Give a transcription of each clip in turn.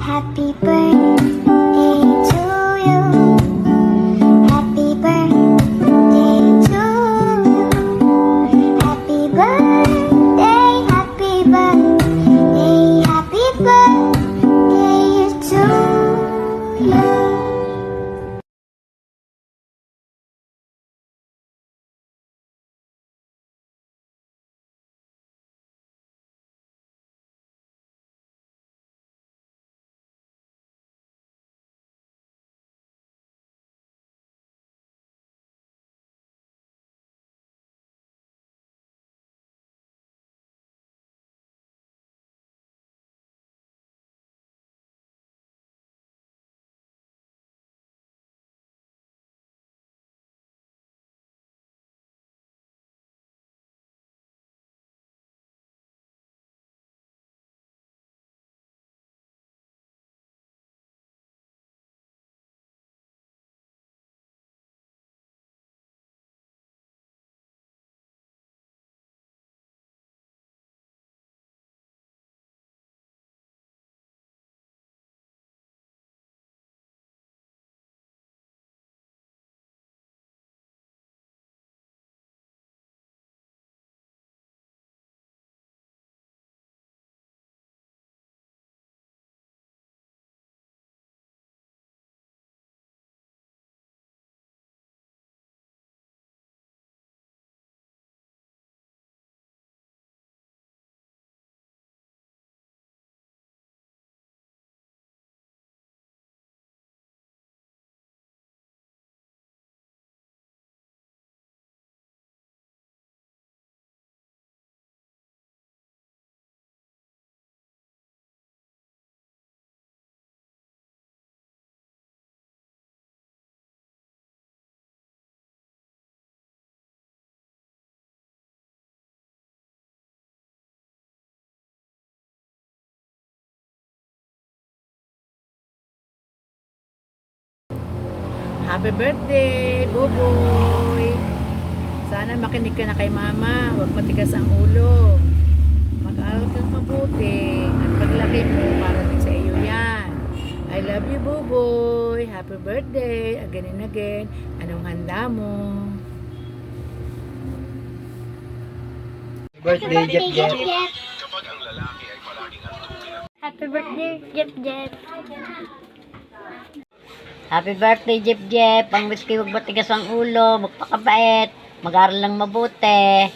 Happy birthday to you. Happy birthday to you. Happy birthday, happy birthday, happy birthday to you. Happy birthday, Buboy! Sana makinig ka na kay mama. Huwag matigas ang ulo. Mag-aaral kang mabuti. At paglaki mo, para din sa iyo yan. I love you, Buboy! Happy birthday! Again and again. Anong handa mo? Birthday, Jeff Jeff. Happy birthday, Jeff Jeff. Happy birthday, Jeff Jeff. Ang wish kayo, huwag matigas ang ulo, magpakabait, mag-aral lang mabuti.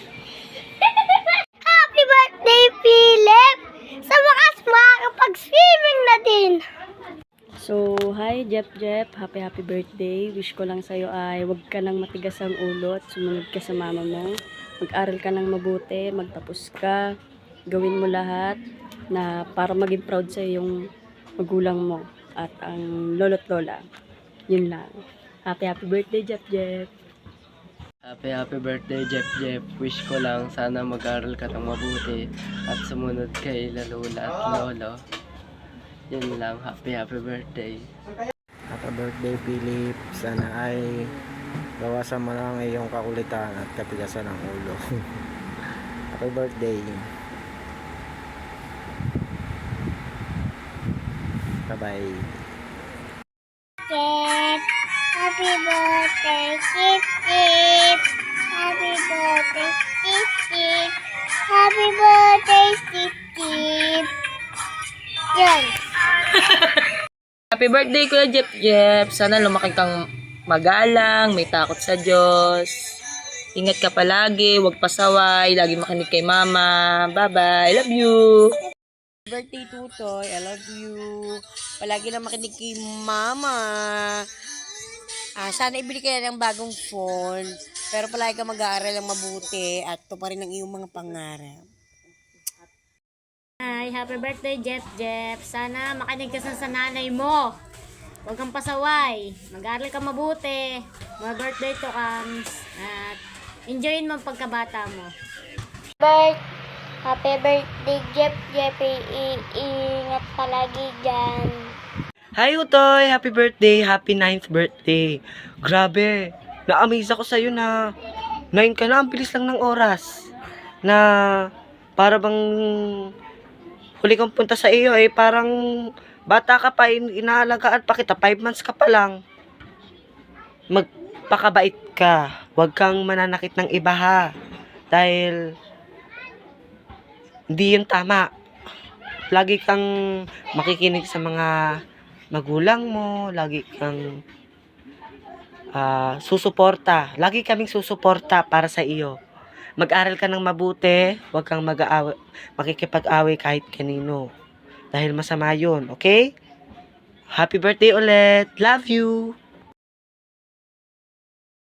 Happy birthday, Philip! Sa wakas, makakapag-swimming na din. So, hi Jeff Jeff, happy birthday. Wish ko lang sa'yo ay huwag ka lang matigas ang ulo at sumunod ka sa mama mo. Mag-aral ka lang mabuti, magtapos ka, gawin mo lahat na para maging proud sa'yo yung magulang mo at ang lolo't lola. Yun lang. Happy birthday, Jeff Jeff. Happy birthday, Jeff Jeff. Wish ko lang sana mag-aral ka ng mabuti at sumunod kay Lola at Lolo. Yun lang. Happy birthday. Happy birthday, Philip. Sana ay bawasan mo lang iyong kakulitan at katigasan ng ulo. Happy birthday. Bye-bye. Jeff, happy birthday, Jeff Jeff. Happy birthday, Jeff Jeff. Happy birthday, Jeff Jeff. Yan. Happy birthday, Kuya Jeff Jeff! Sana lumaki kang magalang, may takot sa Diyos. Ingat ka palagi, huwag pasaway, lagi makinig kay mama. Bye-bye, love you! Birthday, Tutoy, I love you. Palagi lang makinig kay mama. Sana ibili ka ng bagong phone, pero palagi ka mag-aaral ng mabuti at ito pa rin ang iyong mga pangarap. Hi, happy birthday, Jeff Jeff. Sana makinig ka sa nanay mo. Huwag kang pasaway. Mag-aaral ka mabuti. Mga birthday to comes. At enjoyin mo ang pagkabata mo. Happy birthday, Jeff Jeff. Iingat palagi dyan. Hi Utoy! Happy birthday! Happy 9th birthday! Grabe! Na-amaze ako sa'yo na 9 ka na, ang bilis lang ng oras. Na para bang huli kang punta sa iyo parang Bata ka pa, inaalagaan pa kita, 5 months ka pa lang. Magpakabait ka. Huwag kang mananakit ng iba ha. Dahil hindi yun tama. Lagi kang makikinig sa mga magulang mo, lagi kang susuporta. Lagi kaming susuporta para sa iyo. Mag-aral ka ng mabuti, huwag kang makikipag-away kahit kanino. Dahil masama yun, okay? Happy birthday ulit. Love you.